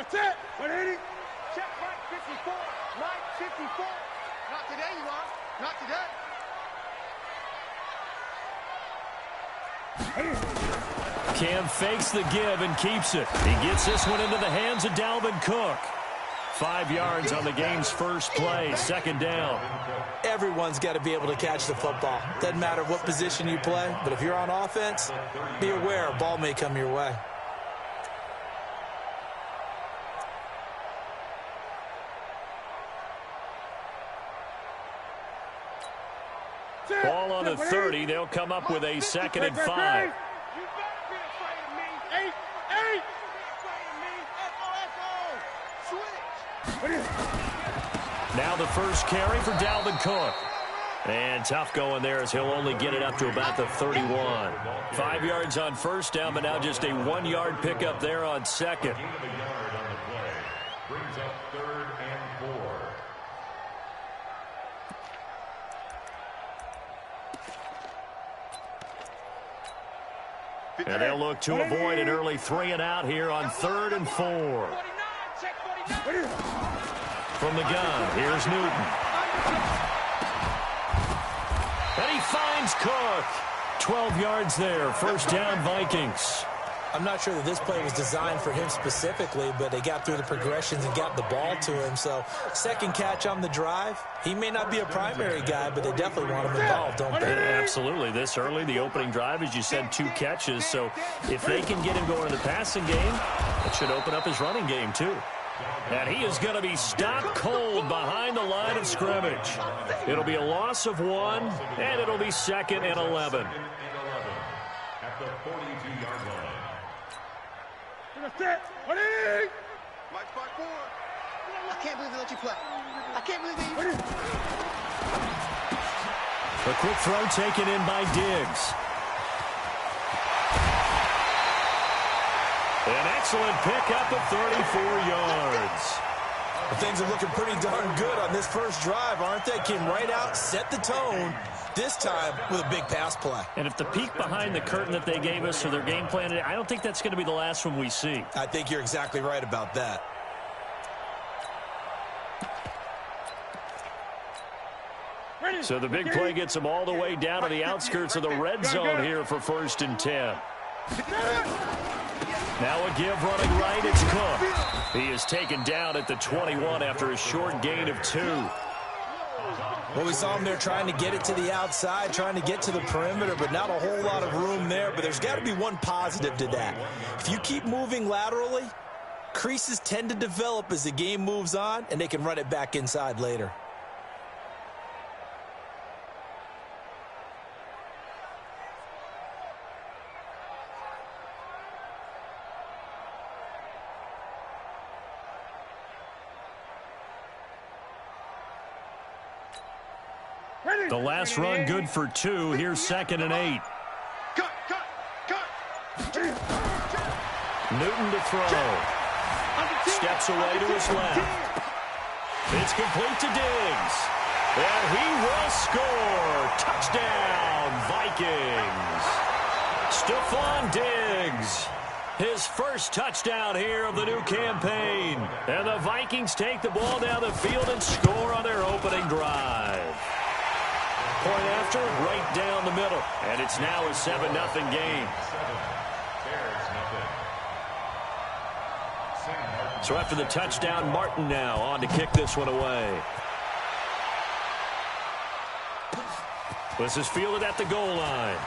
That's it. 180. Check Mike 54. Mike 54. Not today, you are. Not today. Cam fakes the give and keeps it. He gets this one into the hands of Dalvin Cook. 5 yards on the game's first play, second down. Everyone's got to be able to catch the football. Doesn't matter what position you play, but if you're on offense, be aware a ball may come your way. Ball on the 30. They'll come up with a 2nd and 5. Now the first carry for Dalvin Cook. And tough going there as he'll only get it up to about the 31. 5 yards on first down, but now just a 1-yard pickup there on second. Brings up 3rd and 4. And they'll look to avoid an early 3 and out here on 3rd and 4. From the gun, here's Newton. And he finds Cook. 12 yards there, first down Vikings. I'm not sure that this play was designed for him specifically, but they got through the progressions and got the ball to him. So, second catch on the drive. He may not be a primary guy, but they definitely want him involved, don't they? Absolutely. This early, the opening drive, as you said, 2 catches. So, if they can get him going in the passing game, it should open up his running game, too. And he is going to be stopped cold behind the line of scrimmage. It'll be a loss of 1, and it'll be 2nd and 11. At the 42-yard line. That's it. Mike 5-4. I can't believe they let you play. I can't believe they... A quick throw taken in by Diggs. An excellent pickup of 34 yards. Well, things are looking pretty darn good on this first drive, aren't they? Came right out, set the tone, this time with a big pass play. And if the peek behind the curtain that they gave us or their game plan, I don't think that's going to be the last one we see. I think you're exactly right about that. So the big play gets them all the way down to the outskirts of the red zone here for 1st and 10. Now a give running right, it's Cook. He is taken down at the 21 after a short gain of 2. Well, we saw him there trying to get it to the outside, trying to get to the perimeter, but not a whole lot of room there. But there's got to be one positive to that. If you keep moving laterally, creases tend to develop as the game moves on, and they can run it back inside later. The last run good for 2. Here's 2nd and 8. Newton to throw. Steps away to his left. It's complete to Diggs. And he will score. Touchdown, Vikings. Stephon Diggs. His first touchdown here of the new campaign. And the Vikings take the ball down the field and score on their opening drive. Point after, right down the middle. And it's now a 7-0 game. So after the touchdown, Martin now on to kick this one away. This is fielded at the goal line.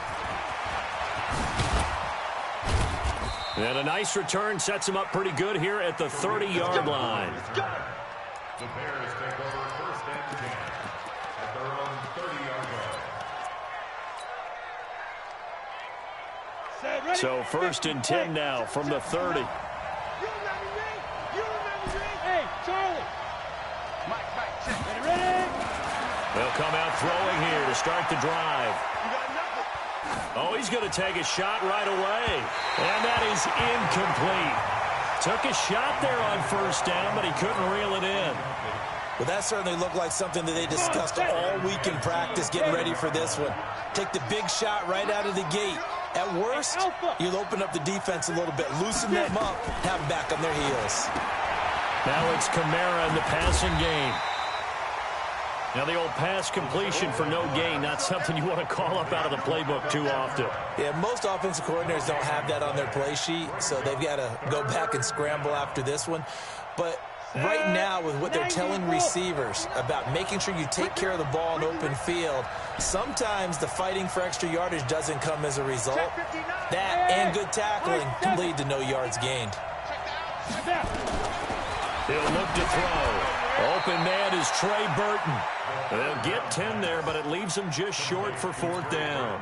And a nice return sets him up pretty good here at the 30-yard line. The Bears take over 1st and 10 at their own 30-yard line. So 1st and 10 now from the 30. Hey, Charlie. They'll come out throwing here to start the drive. Oh, he's going to take a shot right away. And that is incomplete. Took a shot there on 1st down, but he couldn't reel it in. Well, that certainly looked like something that they discussed all week in practice, getting ready for this one. Take the big shot right out of the gate. At worst, you'll open up the defense a little bit, loosen them up, have them back on their heels. Now it's Kamara in the passing game. Now the old pass completion for no gain, not something you want to call up out of the playbook too often. Yeah, most offensive coordinators don't have that on their play sheet, so they've got to go back and scramble after this one. But right now, with what they're telling receivers about making sure you take care of the ball in open field, sometimes the fighting for extra yardage doesn't come as a result. That and good tackling can lead to no yards gained. He'll look to throw. Open man is Trey Burton. They'll get 10 there, but it leaves them just short for 4th down.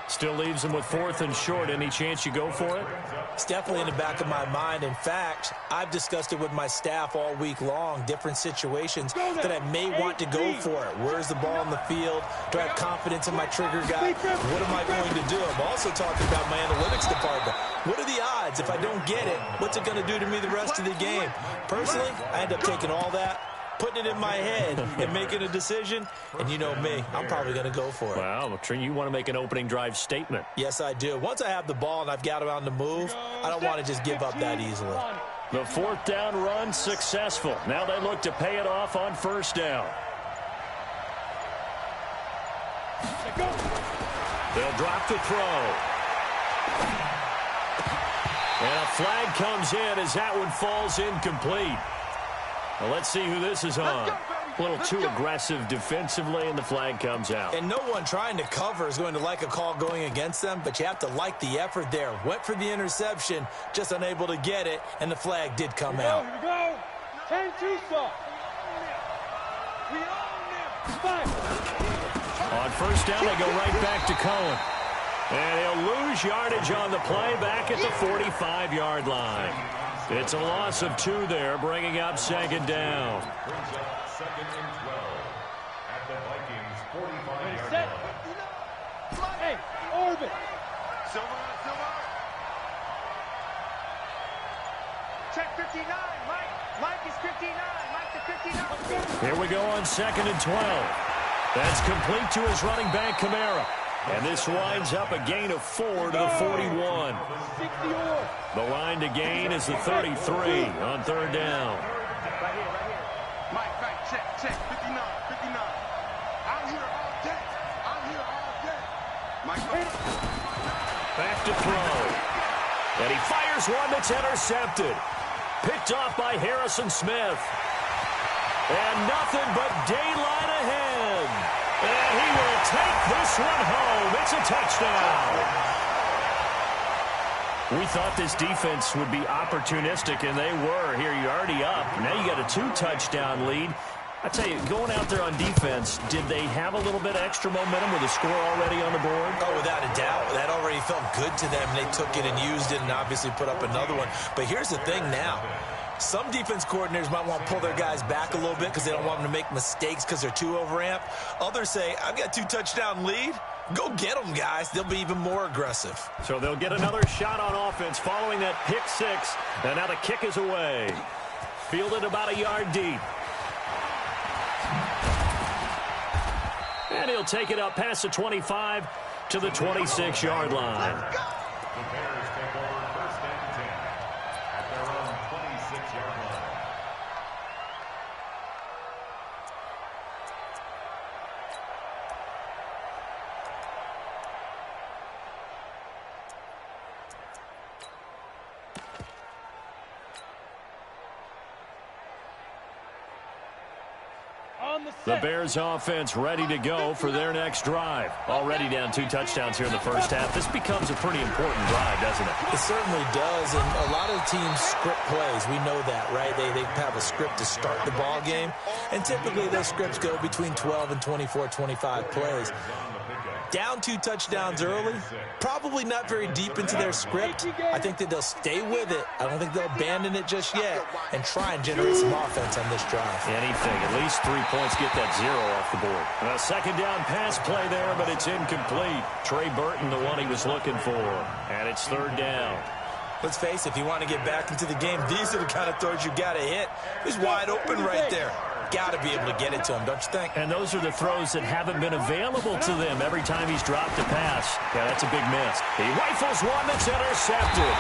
Still leaves them with 4th and short. Any chance you go for it? It's definitely in the back of my mind. In fact, I've discussed it with my staff all week long, different situations that I may want to go for it. Where's the ball in the field? Do I have confidence in my trigger guy? What am I going to do? I'm also talking about my analytics department. What are the odds? If I don't get it, what's it going to do to me the rest of the game? Personally, I end up taking all that, putting it in my head, and making a decision. And you know me, I'm probably going to go for it. Wow, Trey, you want to make an opening drive statement. Yes, I do. Once I have the ball and I've got it on the move, I don't want to just give up that easily. The 4th down run successful. Now they look to pay it off on 1st down. They'll drop the throw. And a flag comes in as that one falls incomplete. Well, let's see who this is on. A little too aggressive defensively, and the flag comes out. And no one trying to cover is going to like a call going against them, but you have to like the effort there. Went for the interception, just unable to get it, and the flag did come out. Here we go. 10-2 stop. We own them. On 1st down, they go right back to Cohen. And he'll lose yardage on the play back at the 45-yard line. It's a loss of 2 there, bringing up 2nd down. Brings up 2nd and 12 at the Vikings 45-yard line. Hey, orbit. Silver. Check 59. Mike is 59. Mike to 59. Here we go on 2nd and 12. That's complete to his running back, Kamara. And this winds up a gain of 4 to the 41. The line to gain is the 33 on 3rd down. Right here. Mike, check. 59. I'm here all day. Mike, back to throw. And he fires one that's intercepted. Picked off by Harrison Smith. And nothing but daylight ahead. And he will take this one home. It's a touchdown. We thought this defense would be opportunistic, and they were. Here, you're already up. Now you got a 2-touchdown lead. I tell you, going out there on defense, did they have a little bit of extra momentum with a score already on the board? Oh, without a doubt. That already felt good to them. They took it and used it and obviously put up another one. But here's the thing now. Some defense coordinators might want to pull their guys back a little bit because they don't want them to make mistakes because they're too overamped. Others say, I've got a 2-touchdown lead. Go get them, guys. They'll be even more aggressive. So they'll get another shot on offense following that pick 6. And now the kick is away. Fielded about a yard deep. And he'll take it up past the 25 to the 26-yard line. The Bears take over 1st and 10 at their own 26-yard line. The Bears offense ready to go for their next drive. Already down 2 touchdowns here in the first half. This becomes a pretty important drive, doesn't it? It certainly does, and a lot of teams script plays. We know that, right? They have a script to start the ball game, and typically those scripts go between 12 and 24, 25 plays. Down 2 touchdowns early, probably not very deep into their script. I think that they'll stay with it. I don't think they'll abandon it just yet and try and generate some offense on this drive. Anything, at least 3 points, get that 0 off the board. A 2nd down pass play there, but it's incomplete. Trey Burton, the one he was looking for. And it's 3rd down. Let's face it, if you want to get back into the game, these are the kind of throws you got to hit. He's wide open right there. Got to be able to get it to him, don't you think? And those are the throws that haven't been available to them every time he's dropped a pass. Yeah, that's a big miss. He rifles one that's intercepted.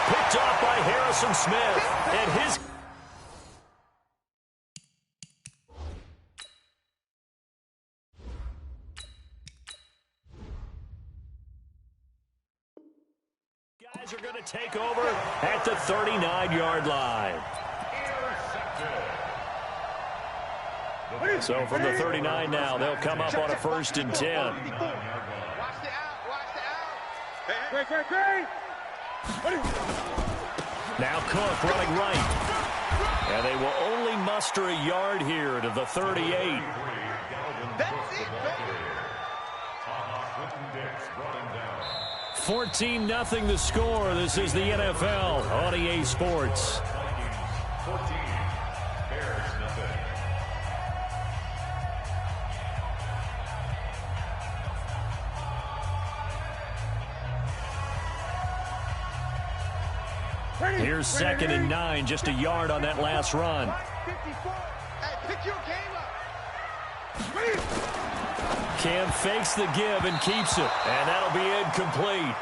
Picked off by Harrison Smith. And his Are going to take over at the 39-yard line. So from the 39 now, they'll come up on a 1st and 10. Watch the out. Watch the out. Great. Now Cook running right. And they will only muster a yard here to the 38. That's it, baby. 14-0 the score. This is the NFL on EA Sports. 14, Bears nothing. Here's 2nd and 9, just a yard on that last run. 54. Hey, pick your game up. Cam fakes the give and keeps it, and that'll be incomplete.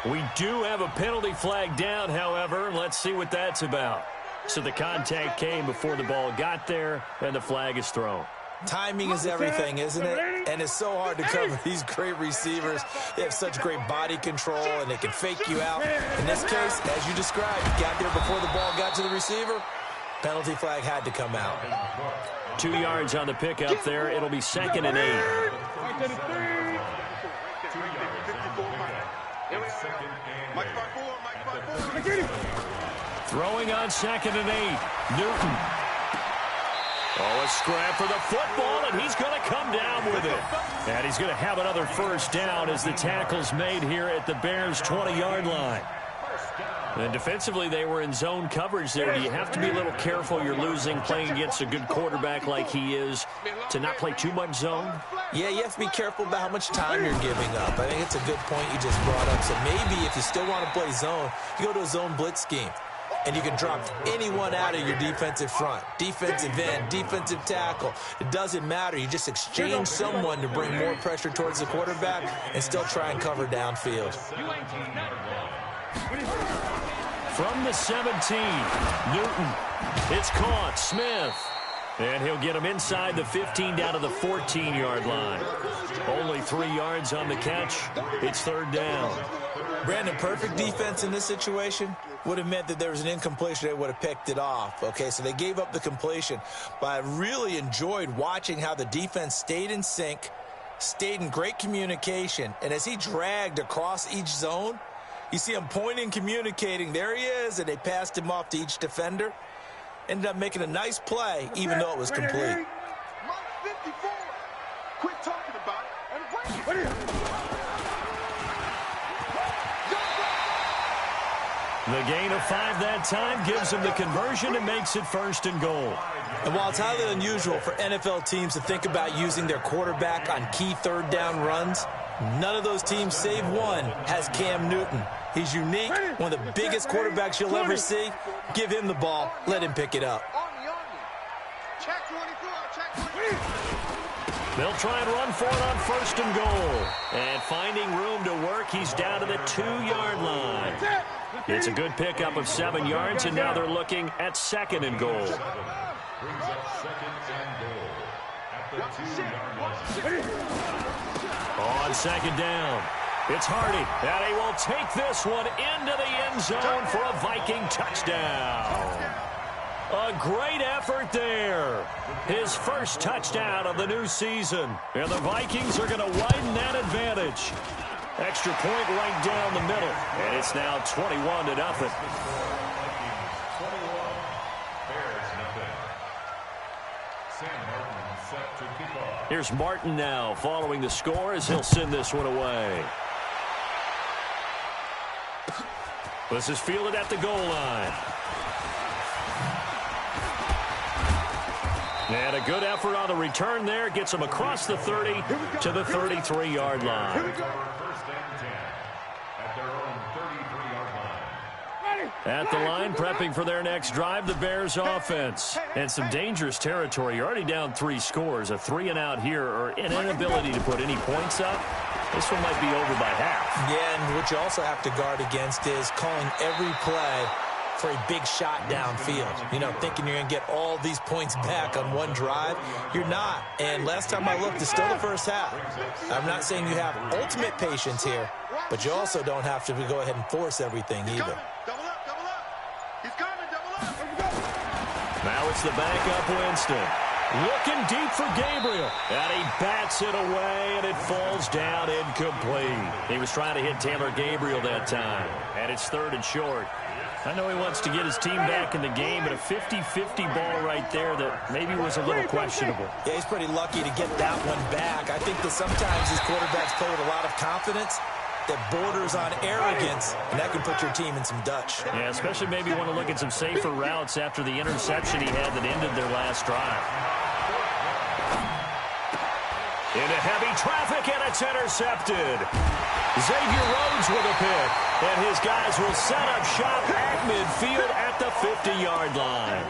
We do have a penalty flag down, however. Let's see what that's about. So the contact came before the ball got there, and the flag is thrown. Timing is everything, isn't it? And it's so hard to cover these great receivers. They have such great body control, and they can fake you out. In this case, as you described, you got there before the ball got to the receiver. Penalty flag had to come out. 2 yards on the pickup there. It'll be 2nd and 8. Throwing on 2nd and 8. Newton. Oh, a scrap for the football, and he's going to come down with it. And he's going to have another 1st down as the tackle's made here at the Bears' 20-yard line. And defensively, they were in zone coverage there. Do you have to be a little careful? You're losing, playing against a good quarterback like he is, to not play too much zone? Yeah, you have to be careful about how much time you're giving up. I think it's a good point you just brought up. So maybe if you still want to play zone, you go to a zone blitz scheme. And you can drop anyone out of your defensive front, defensive end, defensive tackle. It doesn't matter. You just exchange someone to bring more pressure towards the quarterback and still try and cover downfield. From the 17, Newton. It's caught. Smith. And he'll get him inside the 15 down to the 14-yard line. Only 3 yards on the catch. It's 3rd down. Brandon, perfect defense in this situation would have meant that there was an incompletion. They would have picked it off. Okay, so they gave up the completion. But I really enjoyed watching how the defense stayed in sync, stayed in great communication. And as he dragged across each zone, you see him pointing, communicating. There he is, and they passed him off to each defender. Ended up making a nice play, even though it was complete. Mark 54. Quit talking about it and wait. The gain of 5 that time gives him the conversion and makes it 1st and goal. And while it's highly unusual for NFL teams to think about using their quarterback on key 3rd down runs, none of those teams, save one, has Cam Newton. He's unique, one of the biggest quarterbacks you'll ever see. Give him the ball. Let him pick it up. Check 24. Check 24. They'll try and run for it on 1st and goal. And finding room to work, he's down to the 2-yard line. It's a good pickup of 7 yards, and now they're looking at 2nd and goal. Brings up 2nd and goal at the 2-yard line. On 2nd down, it's Hardy, and he will take this one into the end zone for a Viking touchdown. A great effort there. His 1st touchdown of the new season. And the Vikings are going to widen that advantage. Extra point right down the middle. And it's now 21-0. Here's Martin now following the score as he'll send this one away. This is fielded at the goal line. And a good effort on the return there. Gets him across the 30 to the 33-yard line. At the line, prepping for their next drive, the Bears offense. And some dangerous territory. You're already down 3 scores. A 3-and-out here, or an inability to put any points up. This one might be over by half. Yeah, and what you also have to guard against is calling every play for a big shot downfield. You know, thinking you're going to get all these points back on one drive. You're not. And last time I looked, it's still the first half. I'm not saying you have ultimate patience here, but you also don't have to go ahead and force everything either. Double up, double up. He's coming, double up. Now it's the backup Winston. Looking deep for Gabriel. And he bats it away, and it falls down incomplete. He was trying to hit Taylor Gabriel that time. And it's 3rd and short. I know he wants to get his team back in the game, but a 50-50 ball right there that maybe was a little questionable. Yeah, he's pretty lucky to get that one back. I think that sometimes these quarterbacks play with a lot of confidence that borders on arrogance, and that can put your team in some Dutch. Yeah, especially maybe want to look at some safer routes after the interception he had that ended their last drive. Into heavy traffic, and it's intercepted. Xavier Rhodes with a pick, and his guys will set up shop at midfield at the 50-yard line.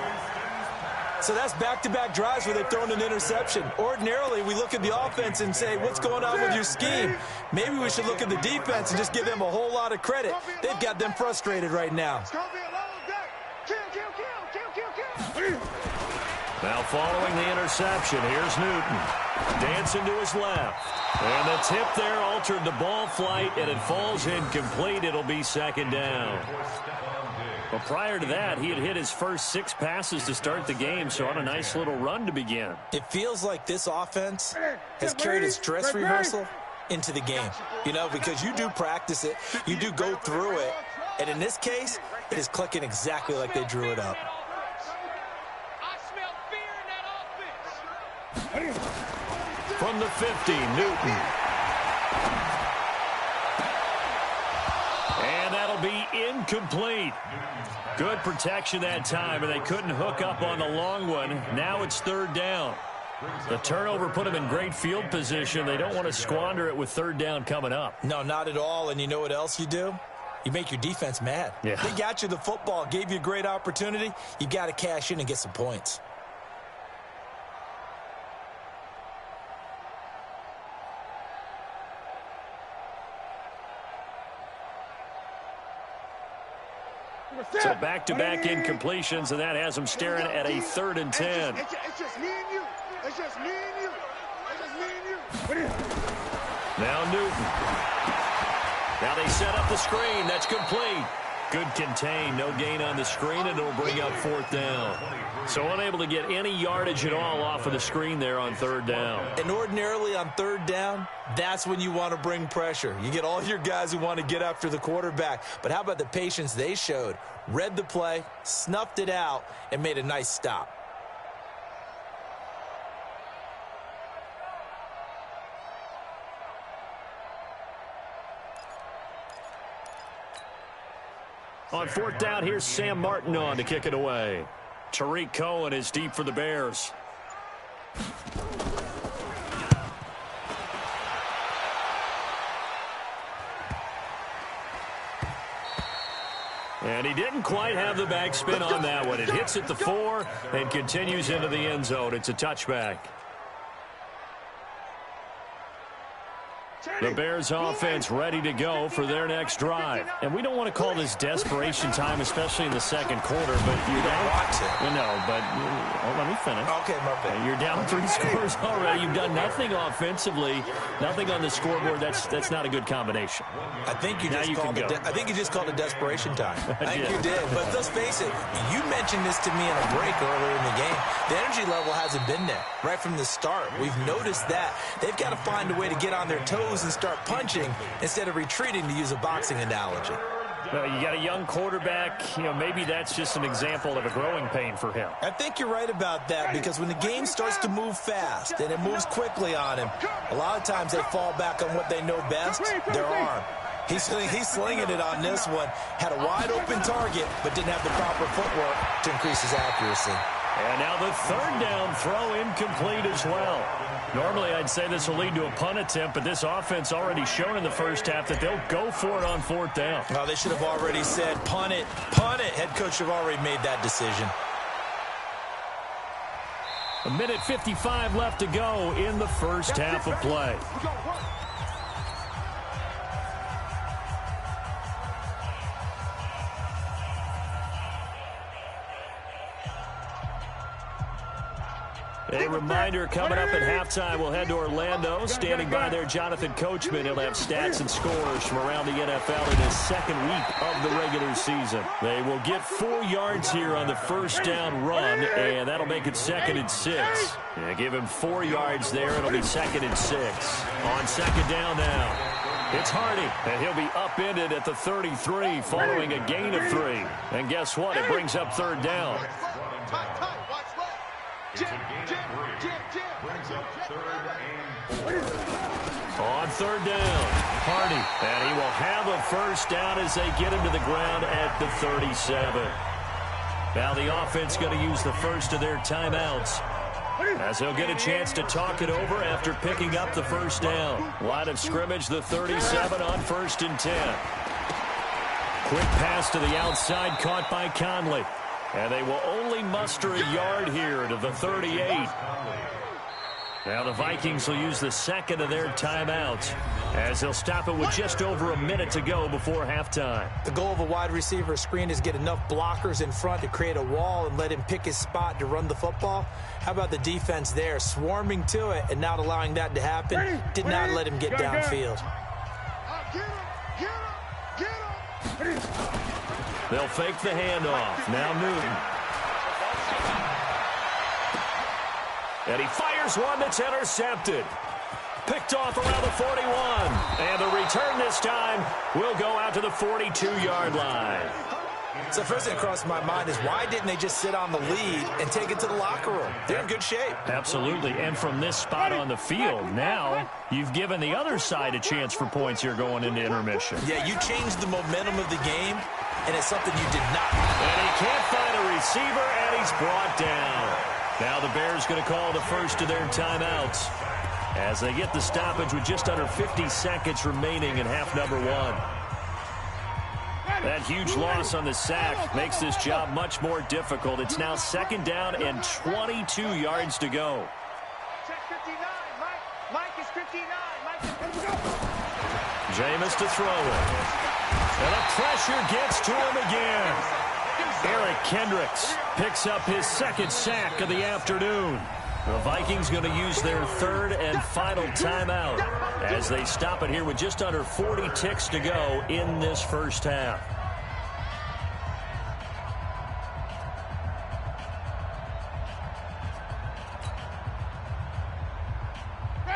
So that's back-to-back drives where they've thrown an interception. Ordinarily, we look at the offense and say, what's going on with your scheme? Maybe we should look at the defense and just give them a whole lot of credit. They've got them frustrated right now. Now following the interception, here's Newton. Dancing to his left. And the tip there altered the ball flight, and it falls incomplete. It'll be 2nd down. But prior to that, he had hit his first 6 passes to start the game, so on a nice little run to begin. It feels like this offense has carried its dress rehearsal into the game. You know, because you do practice it, you do go through it, and in this case, it is clicking exactly like they drew it up. From the 50, Newton. And that'll be incomplete. Good protection that time, and they couldn't hook up on the long one. Now it's 3rd down. The turnover put them in great field position. They don't want to squander it with 3rd down coming up. No, not at all. And you know what else you do? You make your defense mad. Yeah. They got you the football, gave you a great opportunity. You got to cash in and get some points. So back-to-back incompletions, and that has them staring at a 3rd and 10. It's just me and you. It's just me and you. It's just me and you. Now Newton. Now they set up the screen. That's complete. Good contain. No gain on the screen, and it'll bring up 4th down. So unable to get any yardage at all off of the screen there on 3rd down. And ordinarily on 3rd down, that's when you want to bring pressure. You get all your guys who want to get after the quarterback. But how about the patience they showed? Read the play, snuffed it out, and made a nice stop. On 4th down, here's Sam Martin on to kick it away. Tariq Cohen is deep for the Bears. And he didn't quite have the backspin on that one. It hits at the 4 and continues into the end zone. It's a touchback. The Bears offense ready to go for their next drive. And we don't want to call this desperation time, especially in the 2nd quarter, but you're down. Let me finish. Okay, my bad. You're down 3 scores already. You've done nothing offensively, nothing on the scoreboard. That's not a good combination. I think you just called it desperation time. I think you did. But let's face it, you mentioned this to me in a break earlier in the game. The energy level hasn't been there right from the start. We've noticed that. They've got to find a way to get on their toes and start punching instead of retreating, to use a boxing analogy. You got a young quarterback. Maybe that's just an example of a growing pain for him. I think you're right about that, because when the game starts to move fast and it moves quickly on him, a lot of times they fall back on what they know best, their arm. He's slinging it on this one. Had a wide open target, but didn't have the proper footwork to increase his accuracy. And now the 3rd down throw incomplete as well. Normally, I'd say this will lead to a punt attempt, but this offense already shown in the first half that they'll go for it on 4th down. Oh, they should have already said, punt it, punt it. Head coach should have already made that decision. 1:55 left to go in the first half of play. A reminder, coming up at halftime, we'll head to Orlando. Standing by there, Jonathan Coachman. He'll have stats and scores from around the NFL in his second week of the regular season. They will get 4 yards here on the first down run, and that'll make it 2nd and 6. Yeah, give him 4 yards there. It'll be 2nd and 6. On second down now. It's Hardy, and he'll be upended at the 33 following a gain of 3. And guess what? It brings up 3rd down. On 3rd down, Hardy, and he will have a first down as they get him to the ground at the 37. Now the offense going to use the first of their timeouts, as he'll get a chance to talk it over after picking up the first down. Line of scrimmage, the 37 on 1st and 10. Quick pass to the outside, caught by Conley. And they will only muster a yard here to the 38. Now the Vikings will use the 2nd of their timeouts, as they'll stop it with just over a minute to go before halftime. The goal of a wide receiver screen is get enough blockers in front to create a wall and let him pick his spot to run the football. How about the defense there, swarming to it and not allowing that to happen? Did not let him get downfield. They'll fake the handoff. Now Newton. And he fires one that's intercepted. Picked off around the 41. And the return this time will go out to the 42-yard line. So first thing that crossed my mind is, why didn't they just sit on the lead and take it to the locker room? They're in good shape. Absolutely. And from this spot on the field, now you've given the other side a chance for points here going into intermission. Yeah, you changed the momentum of the game, and it's something you did not. And he can't find a receiver, and he's brought down. Now the Bears going to call the first of their timeouts, as they get the stoppage with just under 50 seconds remaining in half number 1. That huge loss on the sack makes this job much more difficult. It's now 2nd down and 22 yards to go. Check 59. Mike is 59. Jameis to throw it. And the pressure gets to him again. Eric Kendricks picks up his 2nd sack of the afternoon. The Vikings going to use their 3rd and final timeout, as they stop it here with just under 40 ticks to go in this first half.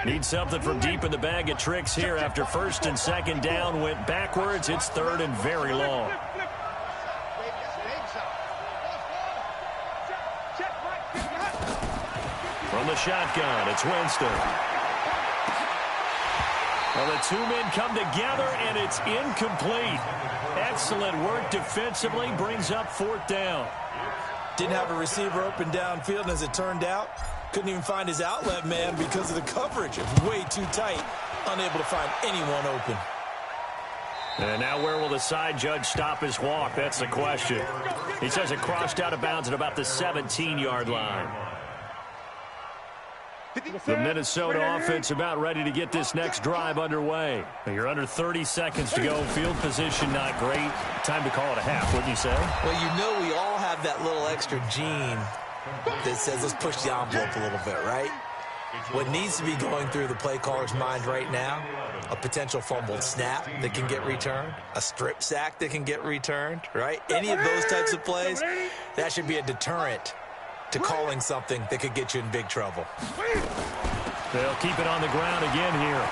Need something from deep in the bag of tricks here after 1st and 2nd down went backwards. It's 3rd and very long. From the shotgun, it's Winston. Well, the 2 men come together, and it's incomplete. Excellent work defensively, brings up 4th down. Didn't have a receiver open downfield, and as it turned out, couldn't even find his outlet man because of the coverage. It was way too tight, unable to find anyone open. And now where will the side judge stop his walk? That's the question. He says it crossed out of bounds at about the 17-yard line. The Minnesota offense about ready to get this next drive underway. You're under 30 seconds to go. Field position not great. Time to call it a half, wouldn't you say? Well, you know we all have that little extra gene that says let's push the envelope a little bit, right? What needs to be going through the play caller's mind right now, a potential fumbled snap that can get returned, a strip sack that can get returned, right? Any of those types of plays, that should be a deterrent to calling something that could get you in big trouble. They'll keep it on the ground again here.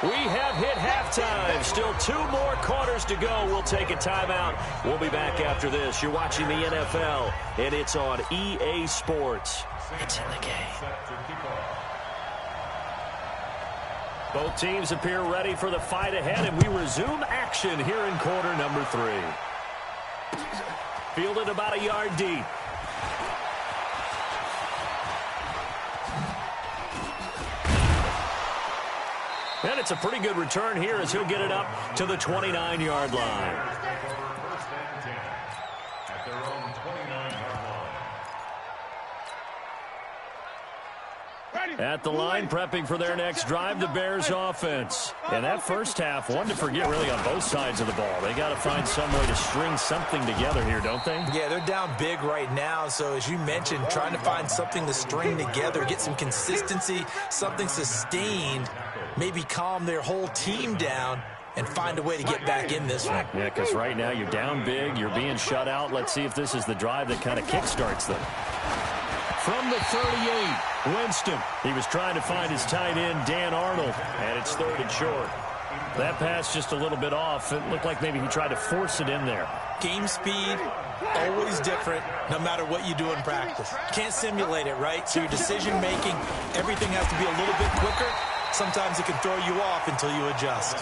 We have hit halftime. Still 2 more quarters to go. We'll take a timeout. We'll be back after this. You're watching the NFL, and it's on EA Sports. It's in the game. Both teams appear ready for the fight ahead, and we resume action here in quarter number 3. Fielded about a yard deep. And it's a pretty good return here as he'll get it up to the 29-yard line. First and 10 at their own 29-yard At the line, prepping for their next drive, the Bears offense. And that first half, one to forget really on both sides of the ball. They got to find some way to string something together here, don't they? Yeah, they're down big right now. So as you mentioned, trying to find something to string together, get some consistency, something sustained, maybe calm their whole team down and find a way to get back in this one. Yeah, because right now you're down big, you're being shut out. Let's see if this is the drive that kind of kickstarts them. From the 38, Winston. He was trying to find his tight end, Dan Arnold, and it's 3rd and short. That pass just a little bit off. It looked like maybe he tried to force it in there. Game speed, always different, no matter what you do in practice. Can't simulate it, right? So your decision-making, everything has to be a little bit quicker. Sometimes it can throw you off until you adjust.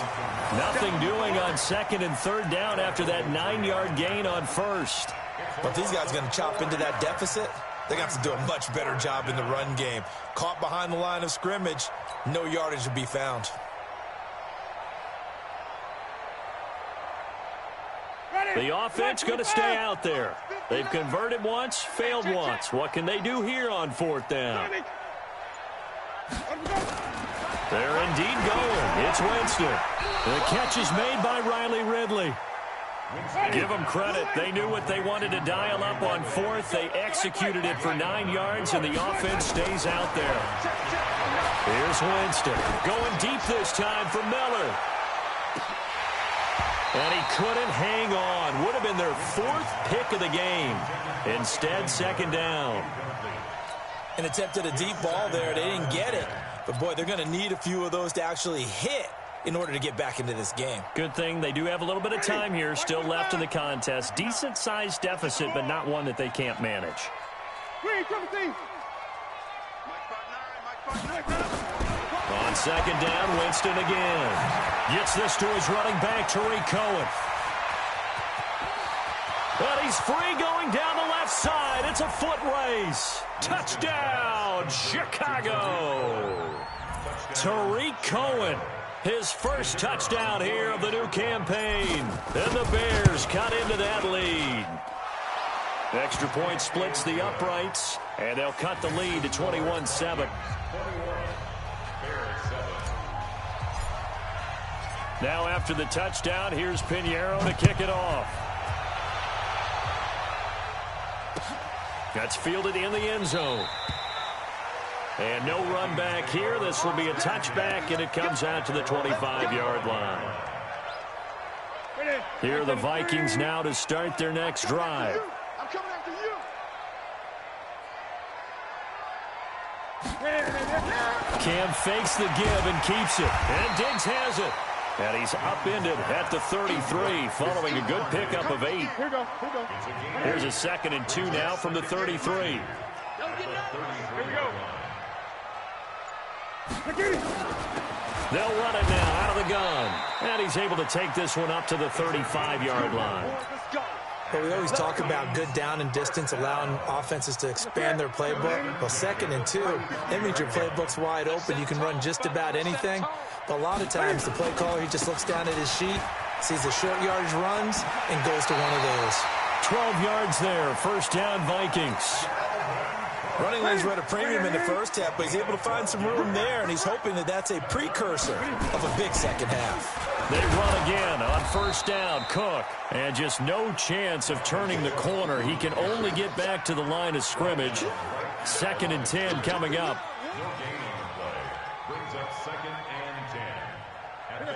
Nothing doing on 2nd and 3rd down after that 9-yard gain on 1st. But these guys are going to chop into that deficit. They're going to have to do a much better job in the run game. Caught behind the line of scrimmage, no yardage to be found. The offense going to stay out there. They've converted once, failed once. What can they do here on 4th down? They're indeed going. It's Winston. The catch is made by Riley Ridley. Give them credit. They knew what they wanted to dial up on 4th. They executed it for 9 yards, and the offense stays out there. Here's Winston. Going deep this time for Miller. And he couldn't hang on. Would have been their 4th pick of the game. Instead, 2nd down. And attempted a deep ball there. They didn't get it. But, boy, they're going to need a few of those to actually hit in order to get back into this game. Good thing they do have a little bit of time here still left in the contest. Decent-sized deficit, but not one that they can't manage. On 2nd down, Winston again. Gets this to his running back, Tariq Cohen. But he's free going down the left side. It's a foot race. Touchdown, Chicago. Tariq Cohen. His first touchdown here of the new campaign. And the Bears cut into that lead. Extra point splits the uprights, and they'll cut the lead to 21-7. Now after the touchdown, here's Pinheiro to kick it off. That's fielded in the end zone. And no run back here. This will be a touchback, and it comes out to the 25-yard line. Here are the Vikings now to start their next drive. I'm coming after you. Cam fakes the give and keeps it. And Diggs has it. And he's upended at the 33 following a good pickup of 8. Here's a 2nd and 2 now from the 33. Here we go. They'll run it now out of the gun. And he's able to take this one up to the 35-yard line. Well, we always talk about good down and distance, allowing offenses to expand their playbook. Well, 2nd and 2, that means your playbook's wide open. You can run just about anything. But a lot of times, the play caller, he just looks down at his sheet, sees the short yardage runs, and goes to one of those. 12 yards there. First down, Vikings. Running lanes were at a premium in the first half, but he's able to find some room there, and he's hoping that that's a precursor of a big second half. They run again on first down. Cook. And just no chance of turning the corner. He can only get back to the line of scrimmage. 2nd and 10 coming up.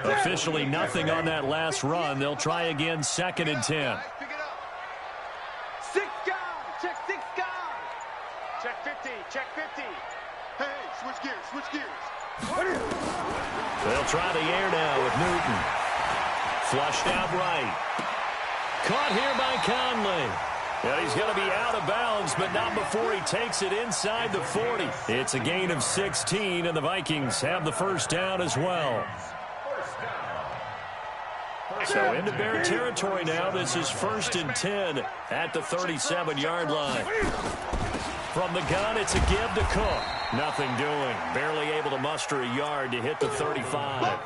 Officially nothing on that last run. They'll try again, 2nd and 10. 6 guys. Check 6 guys. Check 50. Check 50. Hey, switch gears. They'll try the air now with Newton. Flushed out right. Caught here by Conley. And he's going to be out of bounds, but not before he takes it inside the 40. It's a gain of 16, and the Vikings have the first down as well. So into Bear territory now. This is 1st and 10 at the 37-yard line. From the gun, it's a give to Cook. Nothing doing. Barely able to muster a yard to hit the 35.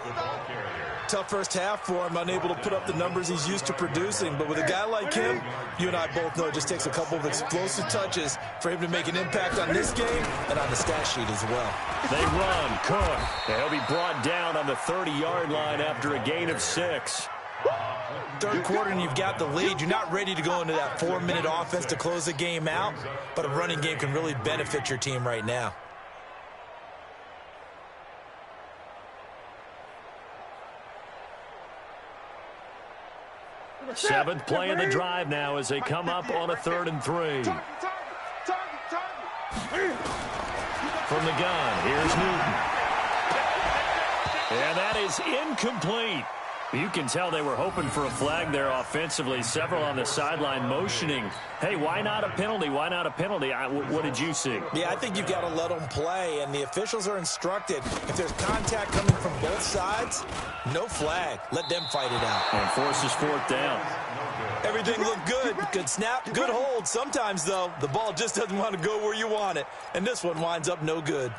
Tough first half for him, unable to put up the numbers he's used to producing. But with a guy like him, you and I both know it just takes a couple of explosive touches for him to make an impact on this game and on the stat sheet as well. They run. Cook. He'll be brought down on the 30-yard line after a gain of 6. Third quarter and you've got the lead. You're not ready to go into that 4-minute offense to close the game out, but a running game can really benefit your team right now. Seventh play of the drive now as they come up on a 3rd and 3. From the gun, here's Newton. And that is incomplete. You can tell they were hoping for a flag there offensively. Several on the sideline motioning, hey, why not a penalty? Why not a penalty? What did you see? Yeah, I think you've got to let them play, and the officials are instructed. If there's contact coming from both sides, no flag. Let them fight it out. And forces 4th down. Everything looked good. Good snap, good hold. Sometimes, though, the ball just doesn't want to go where you want it, and this one winds up no good.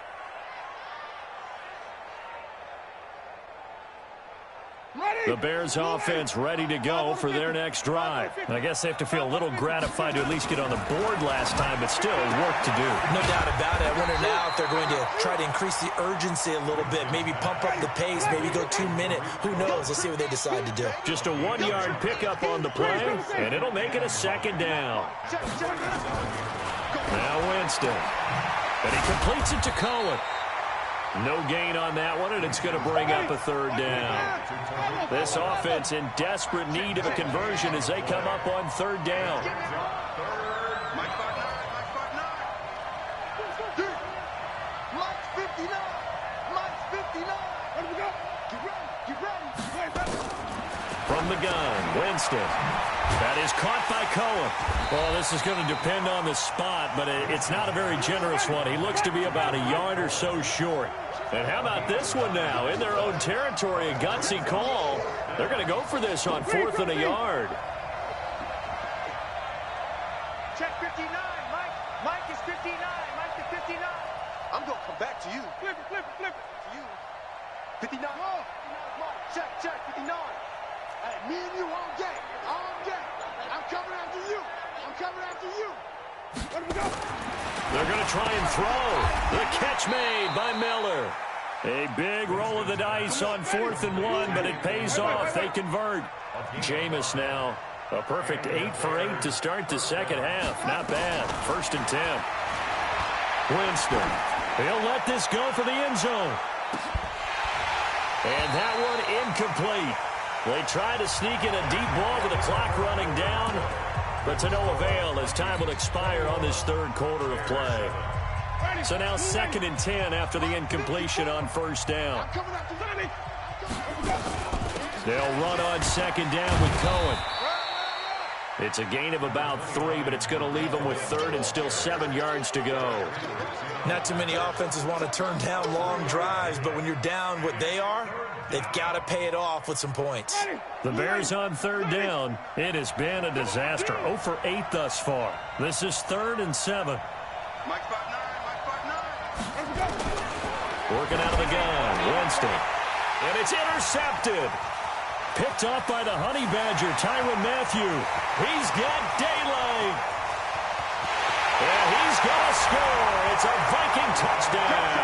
The Bears offense ready to go for their next drive. I guess they have to feel a little gratified to at least get on the board last time, but still work to do. No doubt about it. I wonder now if they're going to try to increase the urgency a little bit, maybe pump up the pace, maybe go 2-minute. Who knows? Let's see what they decide to do. Just a 1-yard pickup on the play, and it'll make it a 2nd down. Now Winston. And he completes it to Cohen. No gain on that one, and it's going to bring up a 3rd down. This offense in desperate need of a conversion as they come up on 3rd down. From the gun, Winston. That is caught by Cohen. Well, this is going to depend on the spot, but it's not a very generous one. He looks to be about a yard or so short. And how about this one now? In their own territory, a gutsy call. They're going to go for this on 4th and a yard. Check 59. Mike is 59. Mike is 59. I'm going to come back to you. Flip it. To you. 59. Check, 59. Hey, me and you all day. I'm coming after you. Where do we go? They're going to try and throw. The catch made by Miller. A big roll of the dice on 4th and 1, but it pays off. They convert. Jameis now. A perfect 8 for 8 to start the second half. Not bad. 1st and 10. Winston. He'll let this go for the end zone. And that one incomplete. They try to sneak in a deep ball with the clock running down, but to no avail as time will expire on this 3rd quarter of play. So now 2nd and 10 after the incompletion on 1st down. They'll run on 2nd down with Cohen. It's a gain of about 3, but it's going to leave them with 3rd and still 7 yards to go. Not too many offenses want to turn down long drives, but when you're down what they are, they've got to pay it off with some points. The Bears on 3rd down. It has been a disaster. 0 for 8 thus far. This is 3rd and 7. Mike 5-9. Working out of the gun. Winston. And it's intercepted. Picked off by the Honey Badger, Tyrann Mathieu. He's got daylight. And he's going to score. It's a Viking touchdown.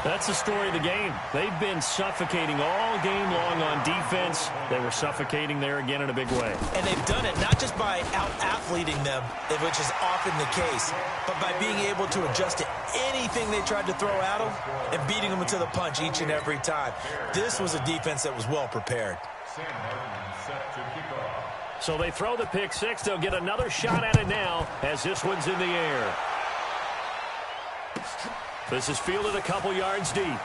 That's the story of the game. They've been suffocating all game long on defense. They were suffocating there again in a big way. And they've done it not just by out-athleting them, which is often the case, but by being able to adjust to anything they tried to throw at them and beating them to the punch each and every time. This was a defense that was well prepared. So they throw the pick six. They'll get another shot at it now as this one's in the air. This is fielded a couple yards deep.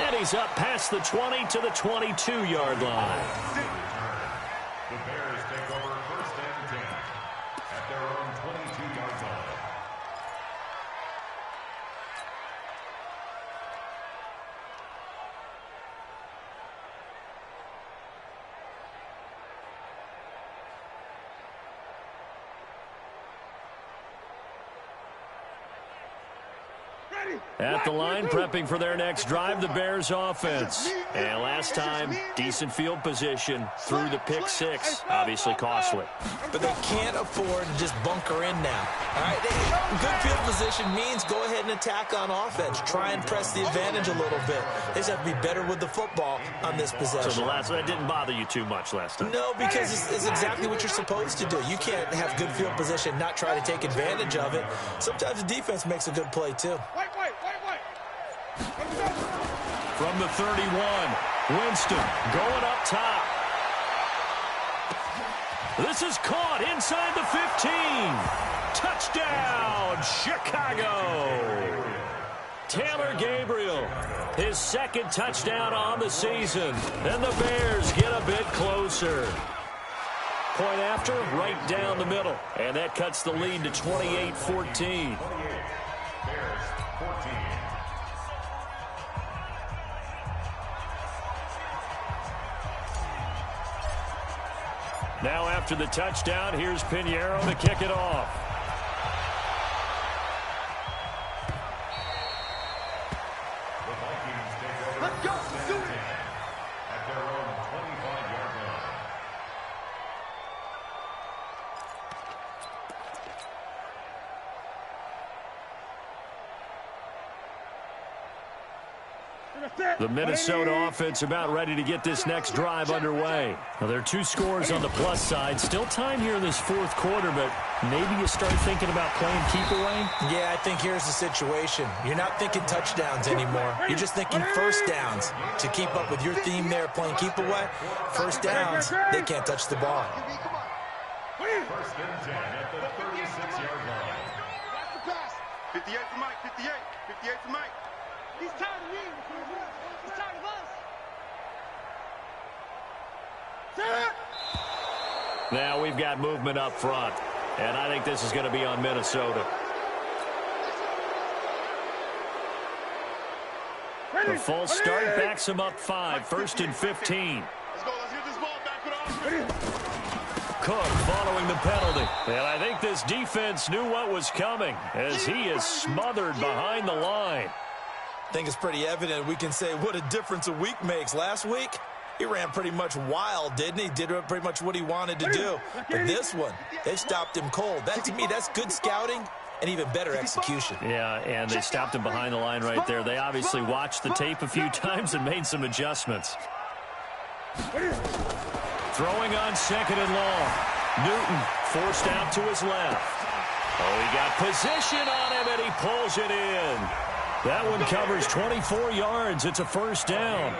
And he's up past the 20 to the 22-yard line. The Bears take over 1st and 10 at their own 22-yard line. At the line, prepping for their next drive, the Bears offense. And last time, decent field position through the pick six. Obviously costly. But they can't afford to just bunker in now. All right, good field position means go ahead and attack on offense. Try and press the advantage a little bit. They just have to be better with the football on this possession. So that didn't bother you too much last time? No, because it's exactly what you're supposed to do. You can't have good field position, not try to take advantage of it. Sometimes the defense makes a good play, too. From the 31, Winston going up top. This is caught inside the 15. Touchdown, Chicago. Taylor Gabriel, his second touchdown on the season. And the Bears get a bit closer. Point after, right down the middle. And that cuts the lead to 28-14. Now after the touchdown, here's Pinheiro to kick it off. Let's go. Do it. At their own 25-yard line. The Minnesota offense about ready to get this next drive underway. Now, there are 2 scores on the plus side. Still time here in this fourth quarter, but maybe you start thinking about playing keep away? Yeah, I think here's the situation. You're not thinking touchdowns anymore. You're just thinking first downs. To keep up with your theme there, playing keep away, first downs, they can't touch the ball. First and 10 at the 36-yard line. 58 for Mike, 58. 58 for Mike. He's tired of me. He's tired of us. Now we've got movement up front, and I think this is going to be on Minnesota. The false start backs him up 5, first and 15. Let's go. Let's get this ball back with our Cook following the penalty. And I think this defense knew what was coming as he is smothered behind the line. I think it's pretty evident we can say what a difference a week makes. Last week, he ran pretty much wild, didn't he? Did pretty much what he wanted to do. But this one, they stopped him cold. That, to me, that's good scouting and even better execution. Yeah, and they stopped him behind the line right there. They obviously watched the tape a few times and made some adjustments. Throwing on second and long. Newton forced out to his left. Oh, he got position on him, and he pulls it in. That one covers 24 yards. It's a first down.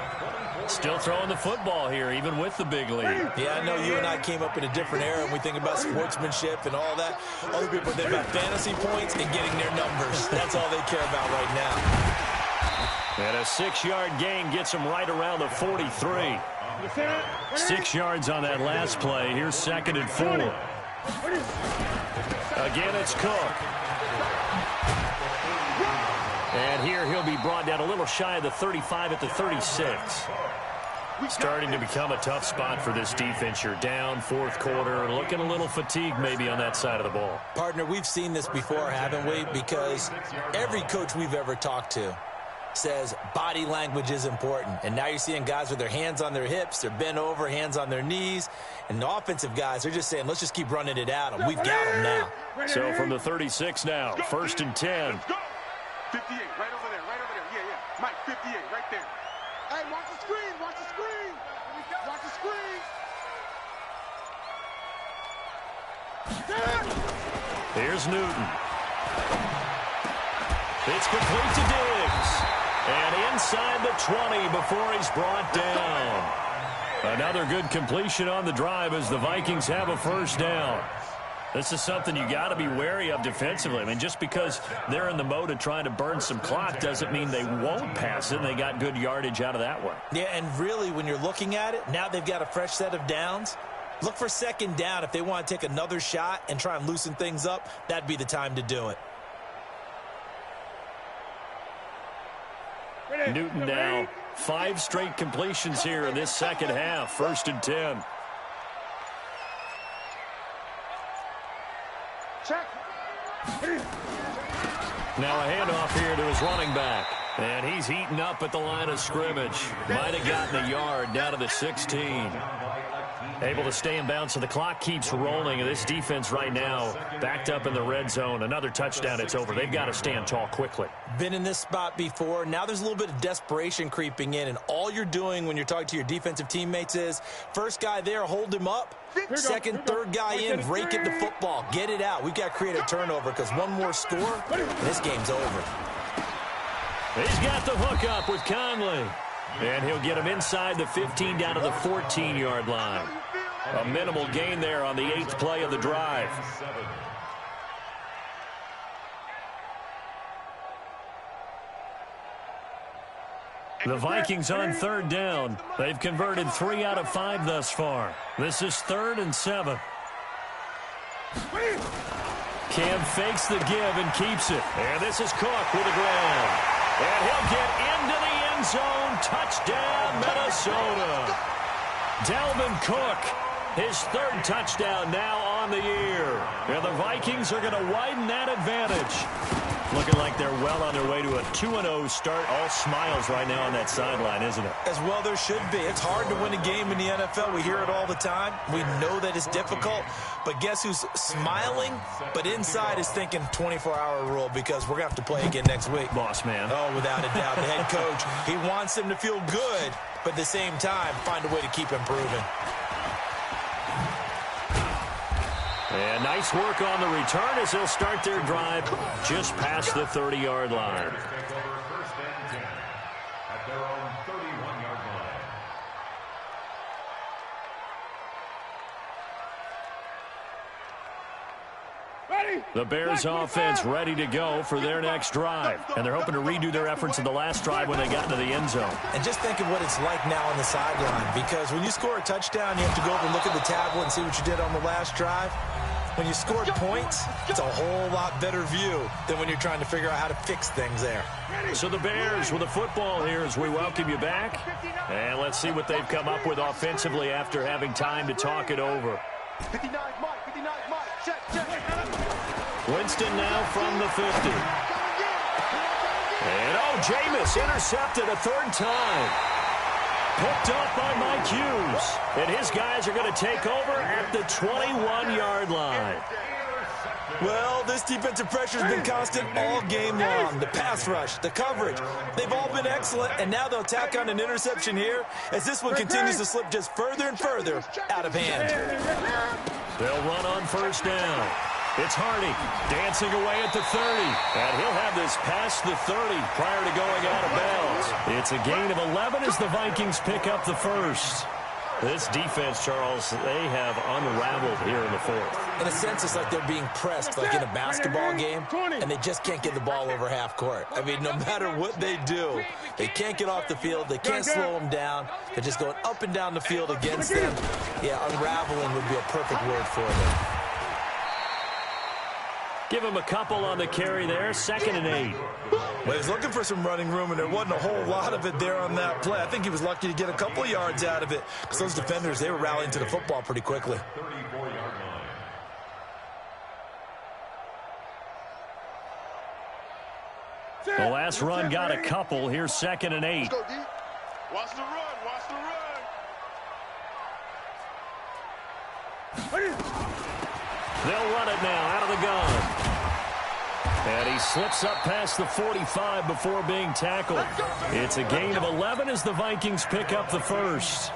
Still throwing the football here, even with the big lead. Yeah, I know you and I came up in a different era, and we think about sportsmanship and all that. Other people think about fantasy points and getting their numbers. That's all they care about right now. And a 6-yard gain gets him right around the 43. 6 yards on that last play. Here's second and 4. Again, it's Cook. And here he'll be brought down a little shy of the 35 at the 36. Starting to become a tough spot for this defense. You're down fourth quarter, looking a little fatigued maybe on that side of the ball. Partner, we've seen this before, haven't we? Because every coach we've ever talked to says body language is important. And now you're seeing guys with their hands on their hips, they're bent over, hands on their knees. And the offensive guys, they're just saying, let's just keep running it at them. We've got them now. So from the 36 now, first and 10. 58, right over there, right over there. Yeah, yeah. Mike, 58, right there. Hey, watch the screen, watch the screen. Watch the screen. Here's Newton. It's complete to Diggs. And inside the 20 before he's brought down. Another good completion on the drive as the Vikings have a first down. This is something you got to be wary of defensively. I mean, just because they're in the mode of trying to burn some clock doesn't mean they won't pass it. And they got good yardage out of that one. Yeah, and really, when you're looking at it, now they've got a fresh set of downs. Look for second down. If they want to take another shot and try and loosen things up, that'd be the time to do it. Newton now 5 straight completions here in this second half. First and 10. Check. Now a handoff here to his running back. And he's eaten up at the line of scrimmage. Might have gotten a yard down to the 16. Able to stay in bounds, so the clock keeps rolling. And this defense right now backed up in the red zone. Another touchdown, it's over. They've got to stand tall quickly. Been in this spot before. Now there's a little bit of desperation creeping in. And all you're doing when you're talking to your defensive teammates is, first guy there, hold him up. Second, third guy in, rake at the football. Get it out. We've got to create a turnover because one more score, and this game's over. He's got the hook up with Conley. And he'll get him inside the 15 down to the 14-yard line. A minimal gain there on the 8th play of the drive. The Vikings on third down. They've converted 3 out of 5 thus far. This is 3rd and 7. Cam fakes the give and keeps it. And this is Cook with a grab. And he'll get into the end zone. Touchdown, Minnesota. Dalvin Cook, his 3rd touchdown now on the year. And the Vikings are going to widen that advantage. Looking like they're well on their way to a 2-0 start. All smiles right now on that sideline, isn't it? As well there should be. It's hard to win a game in the NFL. We hear it all the time. We know that it's difficult. But guess who's smiling, but inside is thinking 24-hour rule because we're going to have to play again next week. Boss man. Oh, without a doubt. The head coach, he wants them to feel good, but at the same time, find a way to keep improving. And nice work on the return as they'll start their drive just past the 30-yard line. The Bears offense ready to go for their next drive. And they're hoping to redo their efforts in the last drive when they got into the end zone. And just think of what it's like now on the sideline. Because when you score a touchdown, you have to go over and look at the tablet and see what you did on the last drive. When you score points, it's a whole lot better view than when you're trying to figure out how to fix things there. So the Bears with the football here as we welcome you back. And let's see what they've come up with offensively after having time to talk it over. 59 Mike, 59 Mike, check. Winston now from the 50. And Jameis intercepted a 3rd time. Picked up by Mike Hughes. And his guys are going to take over at the 21-yard line. Well, this defensive pressure has been constant all game long. The pass rush, the coverage, they've all been excellent, and now they'll tack on an interception here as this one continues to slip just further and further out of hand. They'll run on 1st down. It's Hardy dancing away at the 30. And he'll have this past the 30 prior to going out of bounds. It's a gain of 11 as the Vikings pick up the 1st. This defense, Charles, they have unraveled here in the 4th. In a sense, it's like they're being pressed like in a basketball game, and they just can't get the ball over half court. I mean, no matter what they do, they can't get off the field. They can't slow them down. They're just going up and down the field against them. Yeah, unraveling would be a perfect word for them. Give him a couple on the carry there, 2nd and 8. Well, he's looking for some running room, and there wasn't a whole lot of it there on that play. I think he was lucky to get a couple of yards out of it because those defenders, they were rallying to the football pretty quickly. 34-yard line. The last run got a couple. Here's 2nd and 8. Watch the run, watch the run. They'll run it now out of the gun. And he slips up past the 45 before being tackled. It's a gain of 11 as the Vikings pick up the 1st.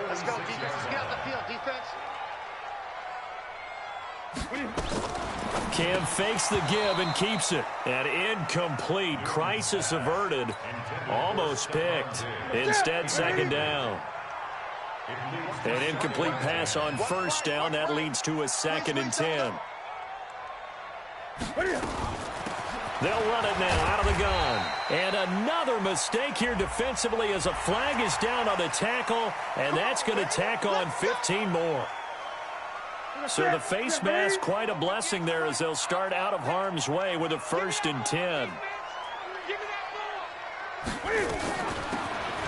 Let's go, defense. Let's get out the field, defense. Cam fakes the give and keeps it. And incomplete. Crisis averted. Almost picked. Instead, 2nd down. An incomplete pass on 1st down. That leads to a 2nd and 10. They'll run it now out of the gun. And another mistake here defensively as a flag is down on the tackle. And that's going to tack on 15 more. So the face mask, quite a blessing there as they'll start out of harm's way with a 1st and 10.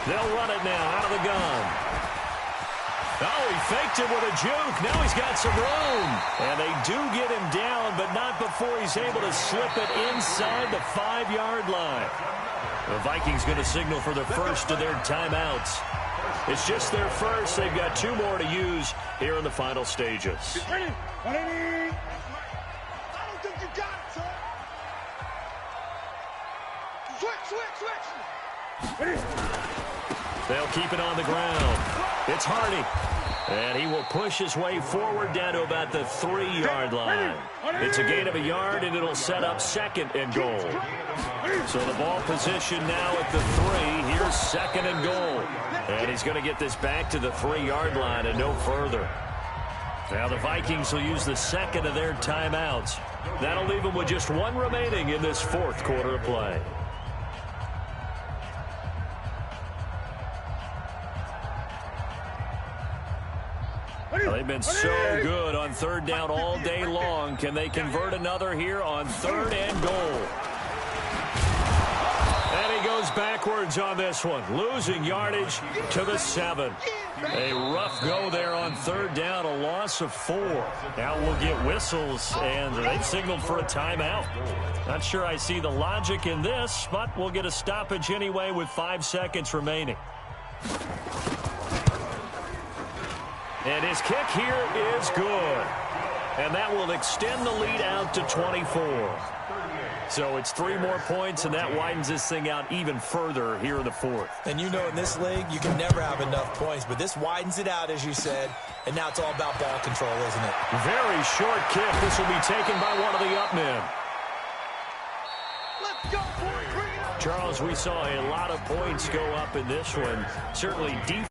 They'll run it now out of the gun. Oh, he faked it with a juke. Now he's got some room. And they do get him down, but not before he's able to slip it inside the 5-yard line. The Vikings going to signal for the first of their timeouts. It's just their first. They've got 2 more to use here in the final stages. Ready? 180. I don't think you got it, son. Switch. Ready? They'll keep it on the ground. It's Hardy. And he will push his way forward down to about the 3-yard line. It's a gain of a yard, and it'll set up 2nd and goal. So the ball position now at the 3. Here's 2nd and goal. And he's going to get this back to the 3-yard line and no further. Now the Vikings will use the 2nd of their timeouts. That'll leave them with just 1 remaining in this 4th quarter of play. They've been so good on 3rd down all day long. Can they convert another here on 3rd and goal? And he goes backwards on this one, losing yardage to the 7. A rough go there on 3rd down, a loss of 4. Now we'll get whistles, and they've signaled for a timeout. Not sure I see the logic in this, but we'll get a stoppage anyway with 5 seconds remaining. And his kick here is good. And that will extend the lead out to 24. So it's 3 more points, and that widens this thing out even further here in the 4th. And you know in this league, you can never have enough points, but this widens it out, as you said, and now it's all about ball control, isn't it? Very short kick. This will be taken by one of the up men. Let's go, boys. Bring it up. Charles, we saw a lot of points go up in this one. Certainly deep.